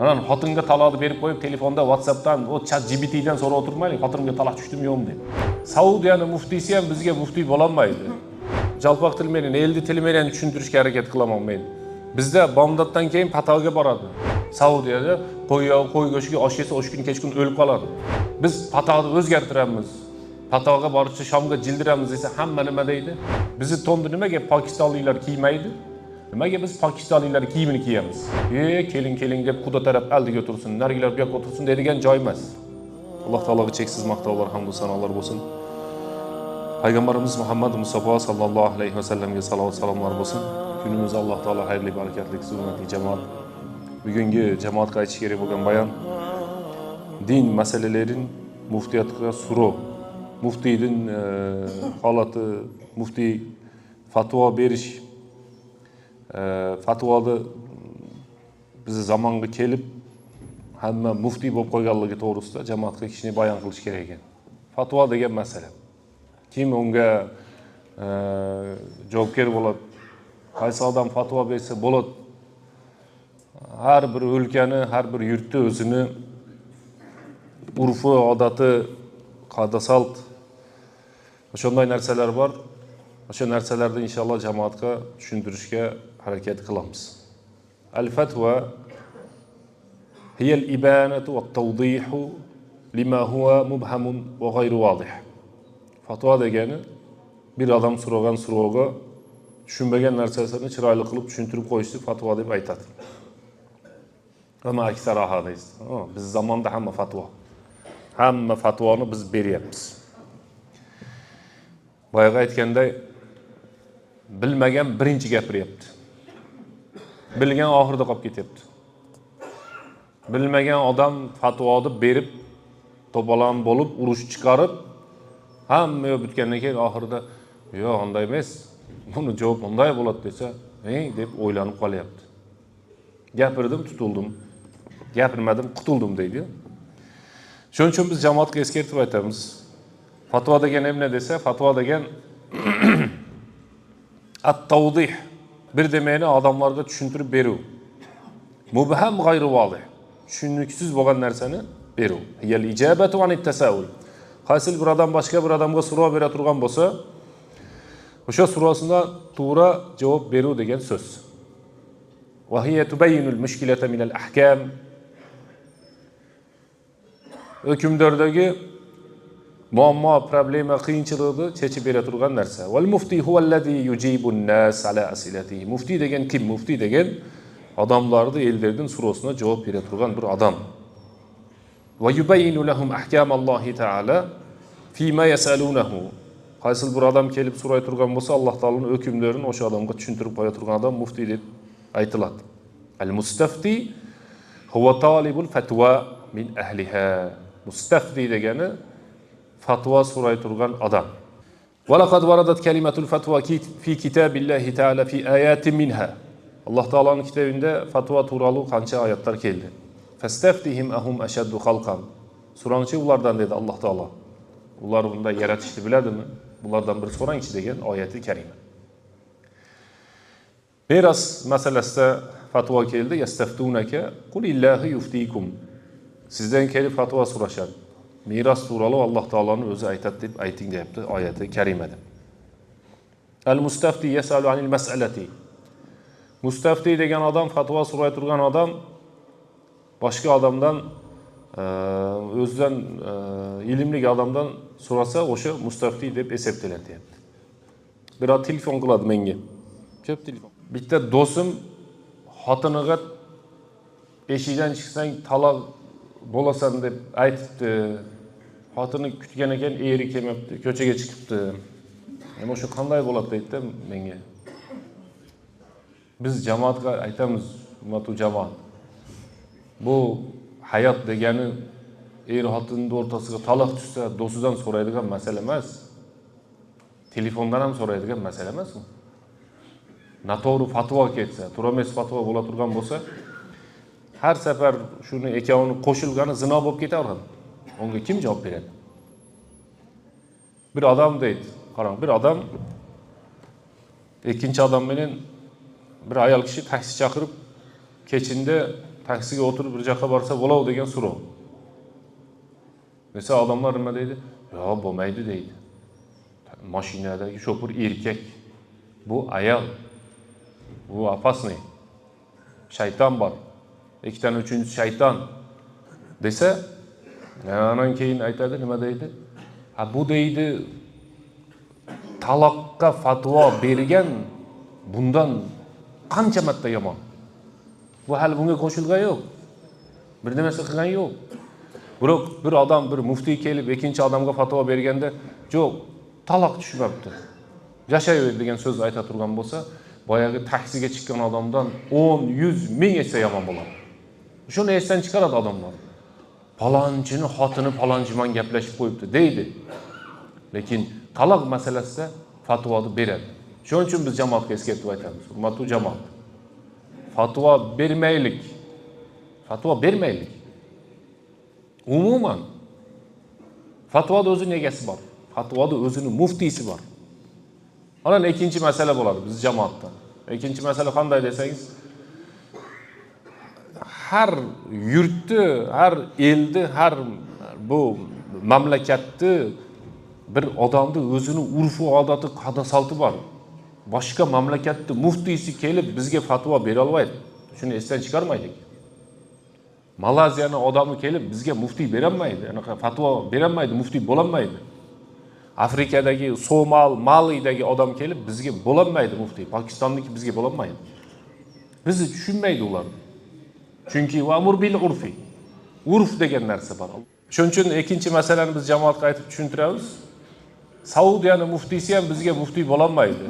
Anan xotinga talaqni berib qo'yib, telefonda WhatsApp'dan, o ChatGPT'dan so'rab o'tirmaylik, xotinimga talaq tushdimi yo'qmi deb. Saudiyani muftiysi ham bizga muftiy bo'la olmaydi. Jalpoq til bilan, eldi til bilan tushuntirishga harakat qilaman men. Bizda bomdoddan keyin patoga boradi. Saudiyada qo'y go'shtiga osh yesa, o'sh kun kech kun o'lib qoladi. Biz patoqni o'zgartiramiz. Patoga borishni Shomga jildiramiz desa hamma nima deydi? Bizni to'ndi nimaga Pokistonliklar kiymaydi? Nimaga biz Pokistonliklar kiyimini kiyamiz? Keling deb Xudo taraf aldiga o'tirsin, narigilar bu yoqqa o'tirsin deydigan joy emas. Alloh taologa cheksiz maqtovlar, hamd va sanolar bo'lsin. Payg'ambarimiz Muhammad Mustafa sallallohu alayhi va sallamga salovat salomlar bo'lsin. Kunimiz Alloh taolo xayrli, barakatli, hurmatli jamoat. Bugungi jamoatga aytish kerak bo'lgan bayon din masalalarin muftiyatga so'rov. Muftiyning holati, muftiy fatvo berish, fatvoni biz zamonga kelib hamma muftiy bo'lib qolganligi to'g'risida jamoatga kishini bayon qilish kerak ekan. Fatvo degan masala. Kim unga javobgar bo'ladi? Qaysi odam fatvo bersa bo'ladi? Har bir o'lkani, har bir yurtni o'zini urfi, odati, qoida-salt shunday narsalar bor. O'sha narsalarni inshaalloh jamoatga tushuntirishga harakat qilamiz. Al-fatwa hiya al-ibanatu wat-tawdihu lima huwa mubhamun wa ghayru wadih. Fatvo degani bir odam so'ragan savolga tushunmagan narsasini chiroyli qilib tushuntirib qo'yishni fatvo deb aytadi. Ama aksar ahadis. Biz zamonda hamma fatvo. Hamma fatvoni biz beryapmiz. Boyaga aytganday bilmagan birinchi gapiryapti. Bilgan oxirida qolib ketyapti. Bilmagan odam fatvoni berib, to'balan bo'lib, urush chiqarib, hamma yo'q bitgandan keyin oxirida yo'q, unday emas. Buni javob bunday bo'ladi desa, deb o'ylanib qolyapti. Gapirdim, tutuldim. Gapirmadim, qutuldim deydi. Shuning uchun biz jamoatga eskartib aytamiz. Fatvo degan nima desa, fatvo degan at-tawdih, bir demani odamlarga tushuntirib beruv. Mubham g'ayru vodih, tushuniksiz bo'lgan narsani beruv. Yal ijabatu anit tasaul. Qaysi bir odam boshqa bir odamga so'rov bera turgan bo'lsa, o'sha so'rovsina to'g'ri javob beruv degan so'z. Va hiya tubayyinu al-mushkilata min al-ahkam. Hukmdordagi muammo, problema, qiyinchilikni chechib bera turgan narsa. Wal mufti huwa allazi yujibu an-nas ala asilatihi. Mufti degan kim? Mufti degan odamlarni ellerдің so'rovsina javob bera turgan bir odam. Va yubayyinu lahum ahkam Allohi taala fima yasalunahu. Qaysi bir odam kelib so'ray turgan bo'lsa, Alloh taoloning hukmlarini o'sha odamga tushuntirib qo'ya turgan odam mufti deb aytiladi. Al-mustafti huwa talibul fatwa min ahliha. Mustafti degani fatvo so'ray turgan odam. Va laqad waradat kalimatul fatwa fi kitabillahi ta'ala fi ayatin minha. Alloh taoloning kitobida fatvo to'g'rili qancha oyatlar keldi. Fastaftihim ahum ashaddu khalqan. So'rangchi ulardan dedi Alloh taolo. Ular bunda yaratishni biladimi? Bulardan bir so'rangchi degan oyati karima. Miros masalasida fatvo keldi. Yastaftunaka qul illahu yuftikum. Sizdan kelib fatvo so'rashadi. Miros to'g'rili Alloh taoloning o'zi aytadi deb ayting deyapti oyati karimada. Al-mustafti yasalu anil mas'alati. Mustafti degan odam, fatvo so'ray turgan odam boshqa odamdan o'zidan ilmli odamdan so'rasa, o'sha mustafti deb hisoblanadi deyapti. Birov telefon qiladi menga. Ko'p telefon. Bitta do'stim xotiniga eshikdan chiqsang taloq bo'lasan deb aytibdi. Xotini kutgan ekan, eri kelmabdi, ko'chaga chiqibdi. Nima shu qanday bo'ladi deydi menga. Biz jamoatga aytamiz, ummatu jamoat. Bu hayot degani er xotinning o'rtasiga taloq tushsa, do'stidan so'raydigan masala emas. Telefondan ham so'raydigan masala emas bu. Noto'g'ri fatvo ketsa, to'g'ri fatvo bo'la turgan bo'lsa, har safar shuni ikkovini qo'shilgani zino bo'lib ketaveradi. Unga kim javob beradi? Bir odam deydi, qarang, bir odam ikkinchi odam bilan bir ayol kishi taksi chaqirib, kechinda taksiga o'tirib bir yoqqa borsa bo'ladi degan so'rov. Desa odamlar nima deydi? Yo'q, bo'lmaydi deydi. Mashinadagi shoför erkak. Bu ayol. Bu opasniy. Shayton bor. Ikkidan uchinchi shayton desa, anan keyin aytadi, nima deydi? Ha, bu deydi taloqqa fatvo bergan bundan qancha marta yomon. Bu hali bunga qo'shilgan yo'q. Bir nimasi qilgan yo'q. Biroq bir odam bir muftiy kelib ikkinchi odamga fatvo berganda, "Yo'q, taloq tushmabdi. Yashayver" degan so'z ayta turgan bo'lsa, boyagi taksiga chiqqan odamdan 10, 100 ming esa yomon bo'ladi. Shuni esdan chiqaradi odamlar. Palonchini xotini palonchiman gaplashib qo'yibdi deydi. Lekin taloq masalasida fatvoni beradi. Shuning uchun biz jamoatga eslatib aytamiz. Hurmatli jamoat. Fatvo bermaylik. Fatvo bermaylik. Umuman fatvoda o'zining egasi bor. Fatvoda o'zining muftiysi bor. Ana ikkinchi masala bo'ladi biz jamoatda. Ikkinchi masala qanday desangiz, har yurtni, har elni, har bu mamlakatni bir odamni o'zining urf-u odati, qadr-salti bor. Boshqa mamlakatda muftiysi kelib bizga fatvo bera olmaydi. Shuni esdan chiqarmaylik. Malayziyaning odami kelib bizga muftiy berolmaydi, anaqa fatvo berolmaydi, muftiy bo'lolmaydi. Afrikadagi Somal, Malidagi odam kelib bizga bo'lolmaydi muftiy. Pokistonniki bizga bo'lolmaydi. Bizni tushunmaydi ular. Chunki va'mur bil urfi. Urf degan narsa bor. Shuning uchun ikkinchi masalani biz jamoatga aytib tushuntiramiz. Saudiyaning muftiysi ham bizga muftiy bo'lolmaydi.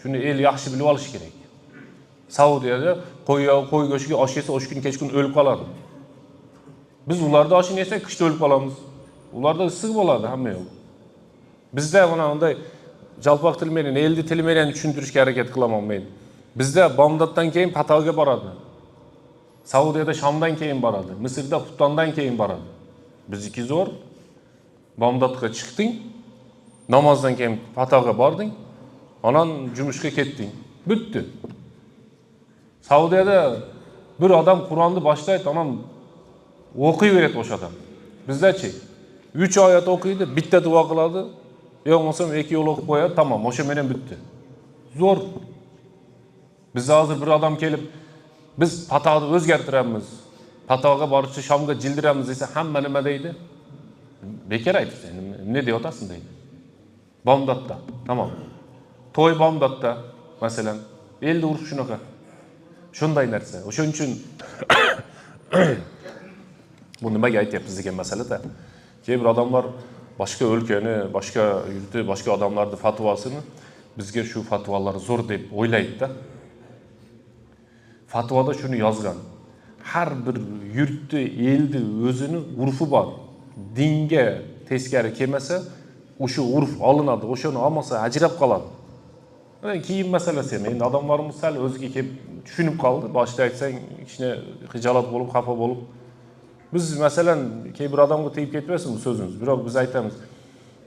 Shuni el yaxshi bilib olish kerak. Saudiyada qo'y go'shtiga osh yesa o'sha kun kech kun o'lib qoladi. Biz ularda oshini yesak qishda o'lib qolamiz. Ularda issiq bo'ladi, hamma yo'q. Bizda mana unday jalpoq til bilan, elni til bilan tushuntirishga harakat qilaman men. Bizda bomdoddan keyin patoga boradi. Saudiyada Shamdan keyin boradi. Misrda Xuftondan keyin boradi. Bizniki zo'r. Bomdodga chiqding, namozdan keyin patoga bording, anan jumushga ketding. Bitdi. Saudiyada bir odam Qur'onni boshlaydi, anan o'qiyveradi o'sha odam. Bizdachi 3 oyat o'qiydi, bitta duo qiladi, yo'q bo'lsam 2 yo'l o'qib qo'yadi, tamom, o'sha bilan bitdi. Zo'r. Biz hozir bir odam kelib, biz patoqni o'zgartiramiz, patoqqa borishni Shomga jildiramiz desa, hamma nima deydi? Bekor aytibsan, nima deyapsan deydi. Bomdodda, tamom. To'y bomdodda, masalan, elda urf shunaqa. Shunday narsa. O'shuning uchun bu nimaga aytyapmiz degan masalada. Keyin bir odamlar boshqa o'lkani, boshqa yurtni, boshqa odamlarning fatvosini bizga shu fatvolar zo'r deb o'ylaydi-da. Fatvoda shuni yozgan. Har bir yurtni, elni o'zining urfi bor. Dinga teskari kelmasa, o'sha urf olinadi, o'shani olmasa ajrab qoladi. Kiyim masalasi ham. Endi odamlarimiz sal o'ziga kelib tushunib qoldi. Boshida aytsang, kichkina xijolat bo'lib, xafa bo'lib. Biz masalan, bir odamga tegib ketmasin bu so'zimiz. Biroq biz aytamiz.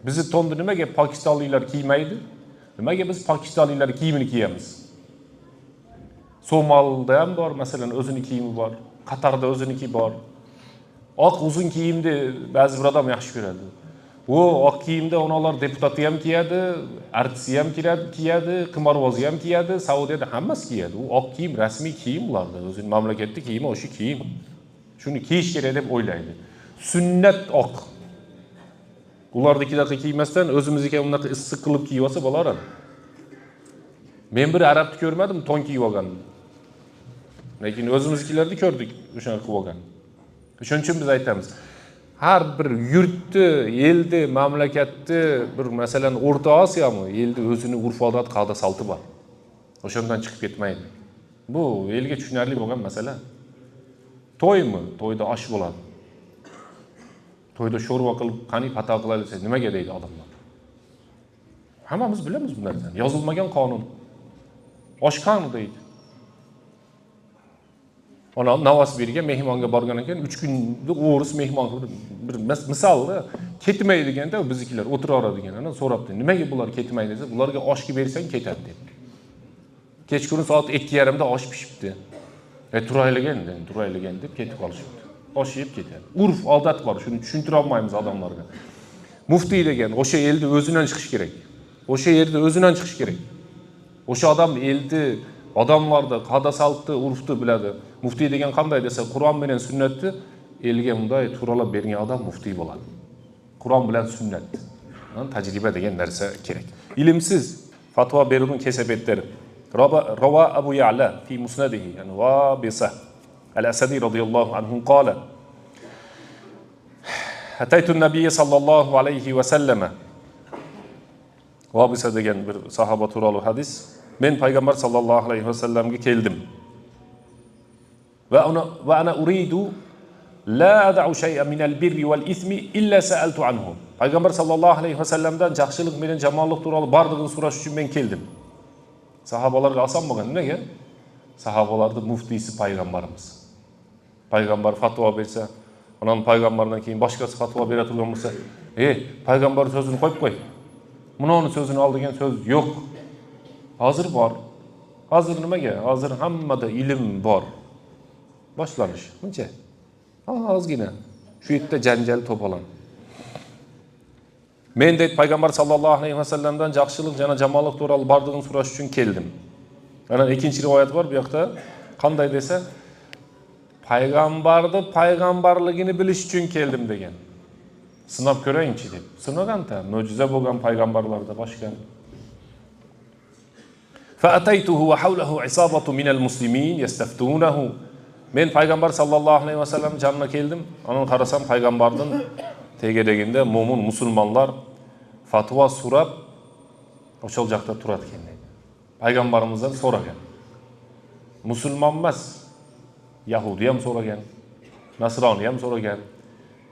Bizni to'ndi nimaga pokistonliklar kiymaydi? Nimaga biz pokistonliklar kiyimini kiyamiz? Somalda ham bor, masalan, o'zining kiyimi bor. Qatarda o'ziniki bor. Oq uzun kiyimni ba'zi bir odam yaxshi ko'radi. U oq kiyimda onalar deputati ham kiyadi, artisti ham kiyadi, qimorvozi ham kiyadi, Saudiyada hammasi kiyadi. U oq kiyim rasmiy kiyim ularda, o'zining mamlakatning kiyimi o'sha kiyim. Shuni kiyish kerak deb o'ylaydi. Sunnat oq. Ulardagilarga kiymasdan o'zimizga unaqa issiq qilib kiyib olsa bo'laradi. Men bir arabni ko'rmadim, to'n kiyib olgan. Lekin o'zimizgilarni ko'rdik, o'shani qilib olgan. Shuning uchun biz aytamiz. Har bir yurtni, elni, mamlakatni, bir masalan O'rta Osiyomi, elni o'zining urf-odat, qoida-salti bor. O'shandan chiqib ketmaydi. Bu elga tushunarli bo'lgan masala. To'ymi? To'yda osh bo'ladi. To'yda sho'rva qilib, qani pato qiladi desa, nimaga deydi odamlar? Hammamiz bilamiz bu narsani. Yozilmagan qonun. Osh qani deydi. Ona Novosibirga mehmonga borgandan keyin 3 kunlik o'ris mehmon bir misolda ketmaydi deganda biznikilar o'tiraveradiganini so'rabdi. Nimaga bular ketmaydi desa, bularga oshga bersang ketadi dedi. Kechqurun soat 2:30da osh pishibdi. Turayligen deb ketib qolishibdi. Oshib ketadi. Urf, odat bor, shuni tushuntira olmaymiz odamlarga. Muftiy degan o'sha elda o'zidan chiqish kerak. O'sha yerda o'zidan chiqish kerak. O'sha odam elni, odamlarni, qoda-saltni, urfni biladi. Muftiy degan qanday desa, Qur'on bilan sunnatni elga unday turalab bergan odam muftiy bo'ladi. Qur'on bilan sunnat. Tajriba degan narsa kerak. Ilmsiz fatvo beruvning kesabetlari. Rawa Abu Ya'la fi musnadihi, yani Wabisa al-Asadi radhiyallohu anhu qala: Ataytu an-nabiy sallallohu alayhi va sallama. Wabisa degan bir sahoba turali hadis. Men payg'ambar sallallohu alayhi va sallamga keldim. Va ana uridu la ad'u shay'an min al-birri wal ithmi illa sa'altu anhu. Payg'ambar sallallohu alayhi va sallamdan yaxshilik bilan yomonlik turali barlig'ini so'rash uchun men keldim. Sahobalarga oson bo'lgan. Nimaga? Sahobalarning muftiysi payg'ambarimiz. Payg'ambar fatvo bersa, ondan payg'ambardan keyin boshqasi fatvo bera turgan bo'lsa, payg'ambar so'zini qo'yib qo'y. Munoni so'zini ol degan so'z yo'q. Hozir bor. Hozir nimaga? Hozir hammada ilm bor. Boshlanish. Buncha. Ozgina. Shu yerda janjal to'polon. Men deydi payg'ambar sallallohu alayhi va sallamdan yaxshilik yana jamoatlik to'g'ri bordig'ini so'rash uchun keldim. Mana ikkinchi rivoyat bor bu yoqda. Qanday desa, payg'ambarni payg'ambarligini bilish uchun keldim degan. Sinab ko'rayinchi deb. Sinaganda mo'jiza bo'lgan payg'ambarlarda boshqa. Fa ataytuhu wa hawlahu isabatu min al-muslimin yastaftunahu. Men payg'ambar sallallohu alayhi va sallam janna keldim. Onun qarasam payg'ambarning tegedeginde mo'min musulmonlar fatvo so'rab o'sha joqda turadi ekan deydi. Payg'ambarimizdan so'ragan. Musulmon emas, Yahudi ham so'ragan, Nasroni ham so'ragan,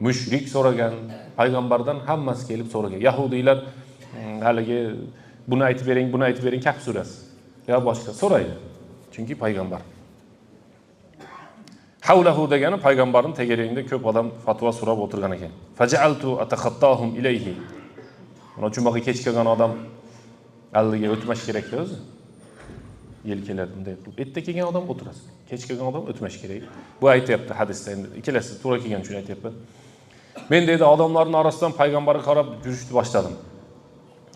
mushrik so'ragan, payg'ambardan hammasi kelib so'ragan. Yahudiylar haligi buni aytib bering, kap surasi. Ya boshqa so'raydi. Chunki payg'ambar. Havlahu degani payg'ambarning tegeragida ko'p odam fatvo so'rab o'tirgan ekan. Faja'altu atakhattahum ilayhi. Mana jumaga kech kelgan odam aldiga o'tmash kerak o'zi. Yelkalar bunday qilib. Erta kelgan odam o'tirasiz. Kech kelgan odam o'tmash kerak. Bu aytayapti hadisda. Endi ikkalasi to'g'ri kelgan uchun aytayapman. Men dedi odamlarning orasidan payg'ambarga qarab yurishni boshladim.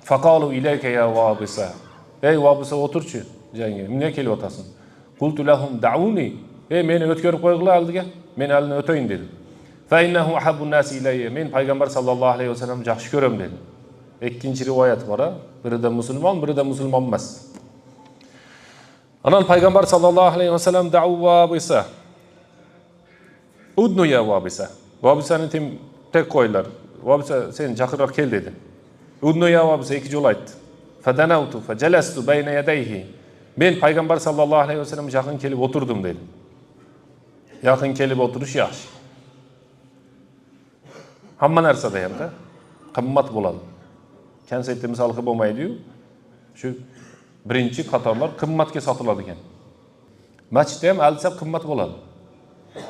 Faqalu ilayka ya Wabisa. Ey Wabisa o'tirchi jangga. Nima kelib o'tasan? Qultu lahum da'uni. Meni o'tkirib qo'yg'lar aldiga. Men alini o'tayin dedi. Fa innahu ahabbun nasi ilayya. Men payg'ambar sallallohu alayhi va sallam yaxshi ko'raman dedi. Ikkinchi rivoyat bor, birida musulmon, birida musulmon emas. Anan payg'ambar sallallohu alayhi va sallam da'wa bo'lsa. Udnu ya Wabisa. Wabisani tek qo'ylar. Wabisa sen chaqirib kel dedi. Udnu ya Wabisa ikki yo'l aytdi. Fadanautu fajalastu bayna yadayhi. Men payg'ambar sallallohu alayhi va sallam yaqin kelib o'tirdim dedi. Yaqin kelib o'tirish yaxshi. Hamma narsada ham-da qimmat bo'ladi. Konsertda misol qilib bo'lmaydi-yu. Shu birinchi qatorlar qimmatga sotiladi ekan. Masjidda ham alsab qimmat bo'ladi.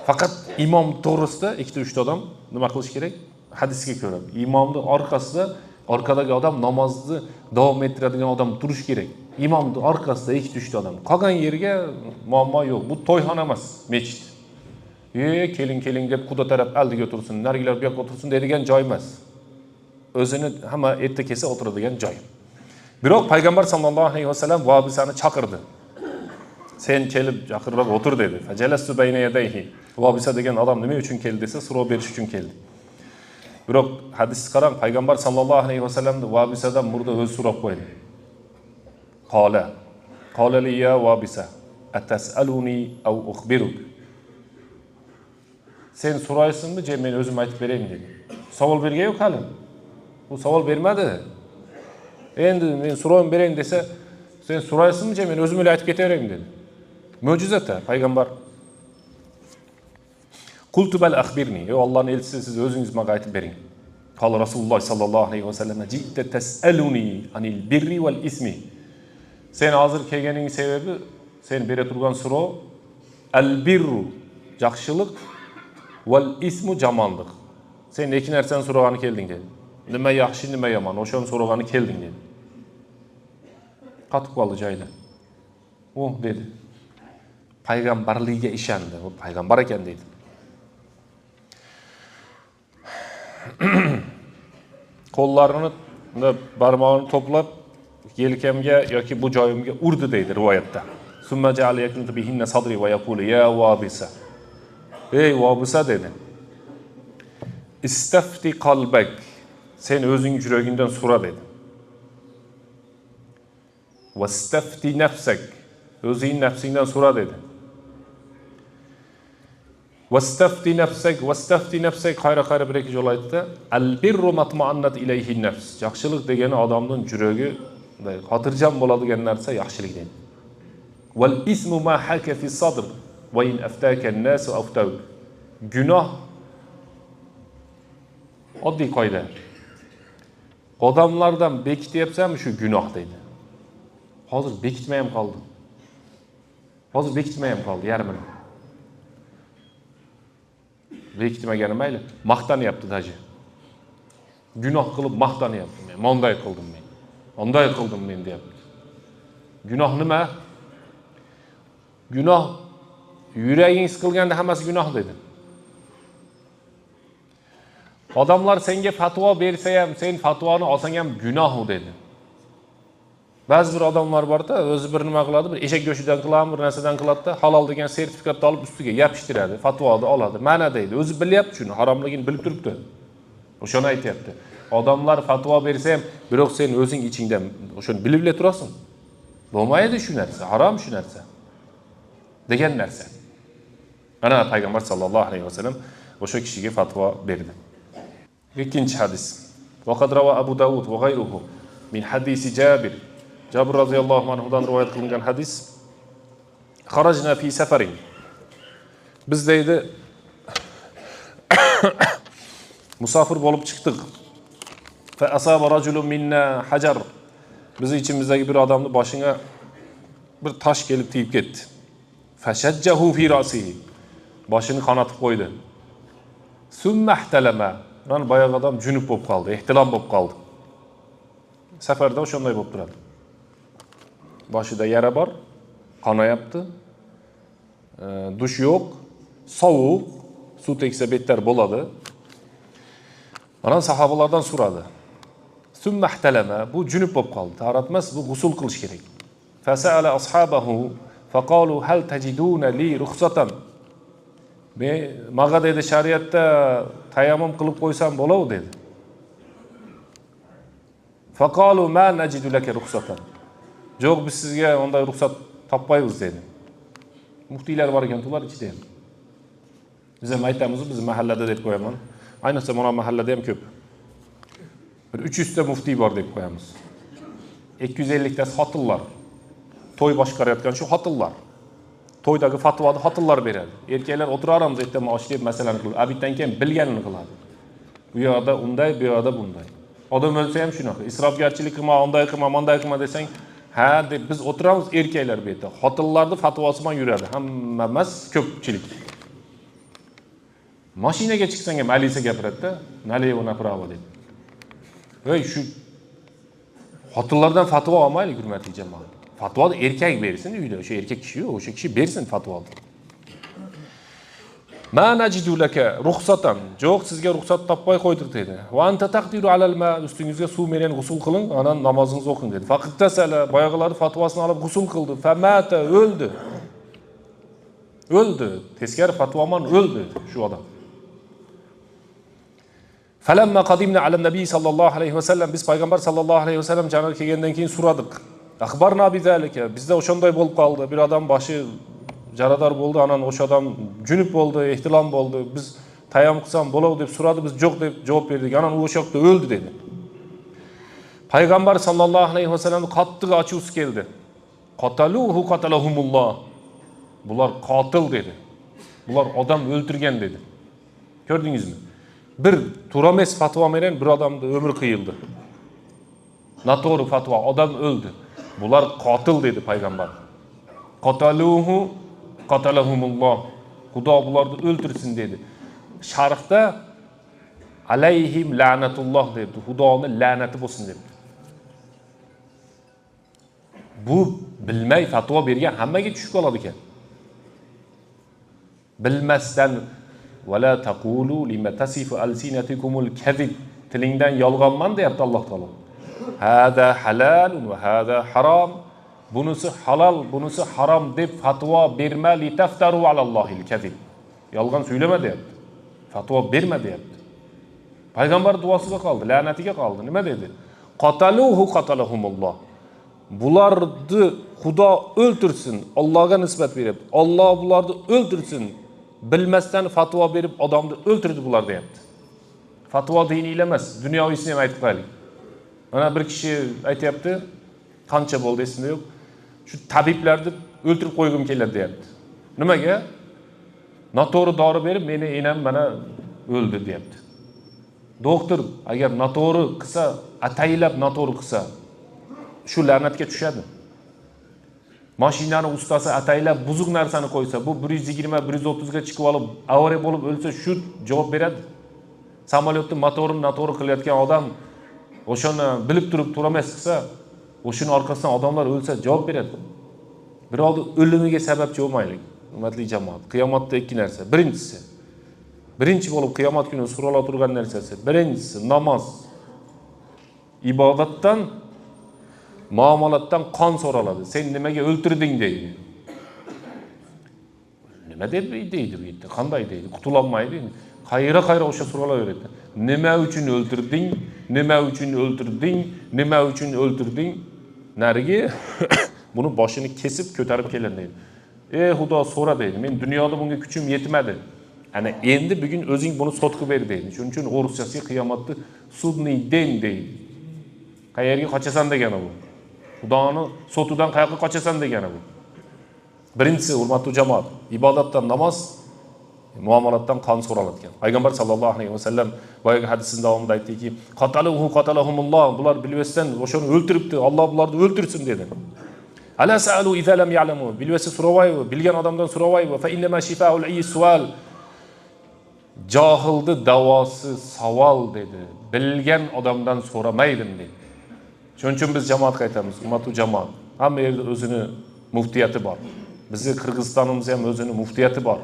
Faqat imom to'g'risida 2-3 odam nima qilish kerak? Hadisga ko'ra. Imomning orqasida orqadagi odam namozni davom ettiradigan odam turish kerak. Imomning orqasida 2-3 odam. Qolgan yerga muammo yo'q. Bu to'yxona emas, masjid. Keling deb quda taraf aldiga o'tirsin, narigilar bu yoqqa o'tirsin deydigan joy emas. O'zini hamma erta kelsa o'tiradigan joy. Biroq payg'ambar sallallohu alayhi va sallam Vobisani chaqirdi. Sen kelib chaqirib o'tir dedi. Fajalastu bayna yadayhi. Vobisa degan odam nima uchun keldi desa, so'rov berish uchun keldi. Biroq hadisni qarang, payg'ambar sallallohu alayhi va sallamni Vobisadan murda o'zi so'rab qo'ydi. Qala li ya Vobisa, atas'aluni aw ukhbiruk. Sen so'raysizmi, men o'zim aytib beraymi dedi. Savol bergan yo'q hali. Bu savol bermadi. Endi men so'rayim berayim desa, sen so'raysizmi, men o'zim aytib ketaverayim dedi. Mo'jiza-da payg'ambar. Qultu bal akhbirni. Ey Allohning elchisi, siz o'zingiz menga aytib bering. Qala Rasululloh sallallohu alayhi va sallam, "Ji'ta tas'aluni anil birri wal ismi." Sen hozir kelganing sababi, sen bera turgan so'rov al-birru, yaxshilik, wal ismu jamonlik. Sen ikki narsani so'ragani kelding dedi. Nima yaxshi, nima yomon, o'shani so'ragani kelding dedi. Qatib qoldi joyda. dedi. payg'ambarligiga ishondi. U payg'ambar ekan deydi. Qo'llarini barmog'ini to'plab yelkamga yoki bu joyimga urdi deydi rivoyatda. Summa ja'ala yaknutu bihinna sadri va yaqulu ya wabisa. Ey wabisa dedi. İstafti qalbak. Sen o'zing yuragingdan so'ra dedi. Vastafti nafsak. O'zing nafsingdan so'ra dedi. Vastafti nafsak qayra bir ikki joy aytdi. Al-birru matma'annat ilayhi nafs. Yaxshilik degani odamning yuragi xotirjam bo'ladigan narsa yaxshilik deydi. Wal ismu ma haka fi sadr wa in aftaka an-nas aftawk. Gunoh oddiy qoida. Odamlardan bekityapsam shu gunoh deydi. Hozir bekitmay ham qoldi. Yarmini. Bekitmagani mayli, maqtanyapti daji. Gunoh qilib maqtanyapti. Men monday qildim men deyapti. Gunoh nima? Gunoh yuragingiz qilganda hammasi gunoh dedi. Odamlar senga fatvo bersa ham, sen fatvoni olsang ham gunoh dedi. Ba'zi bir odamlar bor-da, o'zi bir nima qiladi, bir eshak go'shtidan qiladi, bir narsadan qiladi-da, halol degan sertifikatni olib ustiga yopishtiradi, fatvoni oladi. Mana deydi, o'zi bilyapti shuni, haromligini bilib turibdi. O'shani aytayapti. Odamlar fatvo bersa ham, biroq sen o'zing ichingdan o'shani bilib turasan. Bo'lmaydi shu narsa, harom shu narsa. Degan narsa. Mana payg'ambar sallallohu alayhi vasallam o'sha kishiga fatvo berdi. Ikkinchi hadis. Vaqad rawa Abu Dawud va g'ayruhu min hadisi Jabir radhiyallohu anhudan rivoyat qilingan hadis. Kharajna fi safarin. Biz deydi musafir bo'lib chiqdik. Fa asaba rajulun minna hajar. Biz ichimizdagi bir odamni boshiga bir tosh kelib tegib ketdi. Fashajjahu fi rasihi. Boshini qonatib qo'ydi. Summa ihtalama. Mana boyagi odam junub bo'lib qoldi, ehtilom bo'lib qoldi. Safarda o'shanday bo'lib turadi. Boshida yara bor, qonayapti. Dush yo'q, sovuq, suv tegsa bettar bo'ladi. Mana sahobalardan so'radi. Summa ihtalama, bu junub bo'lib qoldi. Tahorat emas, bu g'usl qilish kerak. Fasala ashabahu faqalu hal tajiduna li ruxsatan. Maga dedi shariatda tayammum qilib qo'ysam bo'ladi dedi. Faqalu ma najidu laka ruxsatan. Yo'q, biz sizga unday ruxsat topmaymiz dedi. Muftiylar bor ekan, ular ichida ham. Biz ham aytamiz, biz mahallada deb qo'yaman. Ayniqsa mana mahallada ham ko'p. Bir 300 ta muftiy bor deb qo'yamiz. 250 ta xotinlar. To'y boshqarayotgan shu xotinlar. To'ydagi fatvoni xotinlar beradi. Erkaklar o'tiraramiz aytmoq deb masalani qilib, abitdan keyin bilganini qiladi. Bu yoqda unday, bu yoqda bunday. Odam o'lsa ham shunaqa. Isrofgarchilik qilma, unday qilma, bunday qilma desang, ha deb biz o'tiramiz erkaklar bu yerda. Xotinlarning fatvosi bilan yuradi. Hamma emas, ko'pchilik. Mashinaga chiqsang ham Alisa gapiradi-da, "Nalevo направо" deb. Voy shu xotinlardan fatvo olmaylik, hurmatli jamoat. Fatvoni erkak bersin uyda, o'sha erkak kishi yo'q, o'sha kishi bersin fatvoni. Ma najidu laka ruxsatan. Yo'q, sizga ruxsat topmay qo'ydik dedi. Va anta taqdiru alal ma, ustingizga suv bilan g'usl qiling, anan namozingizni o'qing dedi. Faqat tasala, boyag'ilari fatvosini olib g'usl qildi. Famata o'ldi. O'ldi. Teskari fatvoman o'ldi shu odam. Falamma qadimna ala nabiy sallallohu alayhi vasallam, biz payg'ambar sallallohu alayhi vasallam janob kelgandan keyin so'radik. Axbarna bizalika, bizda o'shanday bo'lib qoldi. Bir odam boshi jarador bo'ldi, anan o'sha odam junub bo'ldi, ehtilom bo'ldi. Biz tayammum qilsam bo'ladi deb so'radi, biz yo'q deb javob berdik. Anan o'sha yoqda o'ldi dedi. Payg'ambar sallallohu alayhi vasallam qattiq achuvsi keldi. Qataluhu qatalahumulloh. Bular qotil dedi. Bular odam o'ldirgan dedi. Ko'rdingizmi? Bir turames fatvo bilan bir odamning umri qiyildi. Noto'g'ri fatvo, odam o'ldi. Bular qotil dedi payg'ambar. Qataluhu qatalahumulloh. Xudo bularni o'ldirsin dedi. Sharhda alayhim la'natulloh dedi. Xudoning la'nati bo'lsin dedi. Bu bilmay fatvo bergan hammaga tushib qoladi ekan. Bilmasdan وَلَا تَقُولُوا لِمَ تَسِفُ أَلْسِنَتِكُمُ الْكَذِبِ Tilingdan yolg'onman deyapti Alloh taolo. Hada halal va hada harom. Bunisi halol, bunisi harom deb fatvo berma li taftaru alallohil kadhib. Yolg'on so'ylama deyapti. Fatvo berma deyapti. Payg'ambar duosiga qoldi, la'natiga qoldi. Nima dedi? Qataluhu qatalahumulloh. Bularni Xudo o'ltirsin, Allohga nisbat beryapti. Alloh bularni o'ltirsin. Bilmasdan fatvo berib odamni o'ltirdi bular deyapti. Fatvo diniy emas, dunyoviysini ham aytib qo'yaylik. Mana bir kishi aytayapti, qancha bo'ldi esimda yo'q. Shu tabiblarni o'ltirib qo'ygim keladi deyapti. Nimaga? Noto'g'ri dori berib, meni enam mana o'ldi deyapti. Doktor agar noto'g'ri qilsa, ataylab noto'g'ri qilsa, shu la'natga tushadi. Mashinani ustasi ataylab buzuq narsani qo'ysa, bu 120-130 ga chiqib olib, avariya bo'lib o'lsa, shu javob beradi. Samolyotning motorini noto'g'ri qilayotgan odam o'shani bilib turib to'ramas qilsa, o'shining orqasidan odamlar o'lsa javob beradi. Birovning o'limiga sababchi bo'lmaylik. Hurmatli jamoat, qiyomatda ikki narsa. Birinchi bo'lib qiyomat kuni so'ralib turgan narsasi. Birinchisi namoz. Ibodatdan, muomalatdan qon so'raladi. Sen nimaga o'ltirding deydi. Nima deydi bu yerda? Qanday deydi? Qutulolmaydi. Qayra o'sha so'ralaveradi. Nima uchun o'ltirding? Nima uchun o'ltirding? Nima uchun o'ltirding? Narigi buni boshini kesib ko'tarib keladi deydi. Xudo so'ra deydi. Men dunyoda bunga kuchim yetmadi. Ana endi bugun o'zing buni sot qilib ber deydi. Shuning uchun o'rissasiga qiyomatda sudniy den deydi. Qayerga qochasan degani bu. Xudoni sotidan qayoqqa qochasan degani bu. Birinchisi hurmatli jamoat, ibodatdan namoz, muomalatdan qon so'raladigan. Payg'ambar sallallohu alayhi vasallam boyagi hadisning davomida aytdiki, qatalahumulloh, bular bilmasdan o'shani o'ltiribdi, Alloh bularni o'ltirsin dedi. Ala sa'alu idza lam ya'lamu, bilmasa so'ravaydi, bilgan odamdan so'ravaydi. Fa inna ma shifa'ul ayyi sual. Johilni davosi savol dedi. Bilgan odamdan so'ramaydim dedi. Shuning uchun biz jamoatga aytamiz, hurmatli jamoat, hamma yerda o'zini muftiyati bor. Bizning Qirg'izistonimizda ham o'zini muftiyati bor.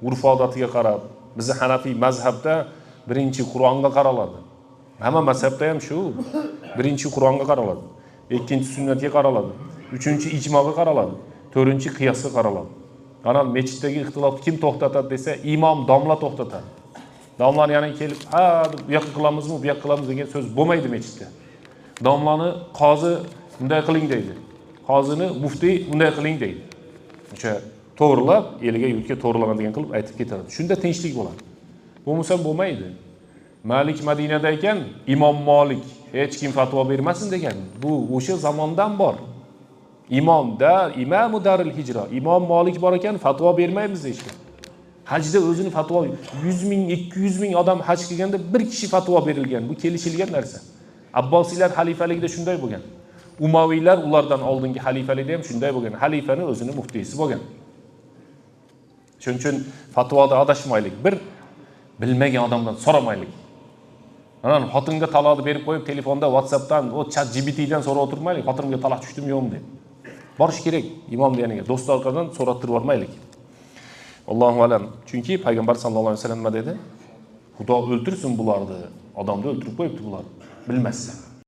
Urf-odatiga qarab, bizning Hanafiy mazhabda birinchi Qur'onga qaraladi. Hamma mazhabda ham shu. Birinchi Qur'onga qaraladi, ikkinchi sunnatga qaraladi, uchinchi ijmoga qaraladi, to'rtinchi qiyosga qaraladi. Ana masjiddagi ixtilofni kim to'xtatadi desa, imom domla to'xtatadi. Domlar yana kelib, "Ha, bu yoqqa qilamizmi, bu yoqqa qilamiz" degan so'z bo'lmaydi masjidda. Domlani qozi bunday qiling deydi. Qozini muftiy bunday qiling deydi. O'sha to'g'rilab, eliga yurtga to'g'rilanadigan qilib aytib ketadi. Shunda tinchlik bo'ladi. Bo'lmasa bo'lmaydi. Malik Madinada ekan, Imom Malik hech kim fatvo bermasin degan. Bu o'sha zamondan bor. Imamu Darul Hijra, Imom Malik bor ekan, fatvo bermaymiz deyishgan. Hajda o'zini fatvo 100 ming, 200 ming odam haj qilganda bir kishi fatvo berilgan. Bu kelishilgan narsa. Abbosiylar xalifaligida shunday bo'lgan. Umaviylar ulardan oldingi xalifalikda ham shunday bo'lgan. Xalifani o'zini muftiysi bo'lgan. Shuning uchun fatvoda adashmaylik. Bir bilmagan odamdan so'ramaylik. Mana xotinga taloqni berib qo'yib, telefonda WhatsAppdan, o ChatGPTdan so'rab o'tirmaylik. Xotinimga taloq tushdimi yo'qmi deb. Borish kerak imom degeniga, do'st orqadan so'rattirib olmaylik. Allohu alam. Chunki payg'ambar sallallohu alayhi vasallam nima dedi? Xudo o'ltirsin bularni. Odamni o'ltirib qo'yibdi bular. Bilmasdan.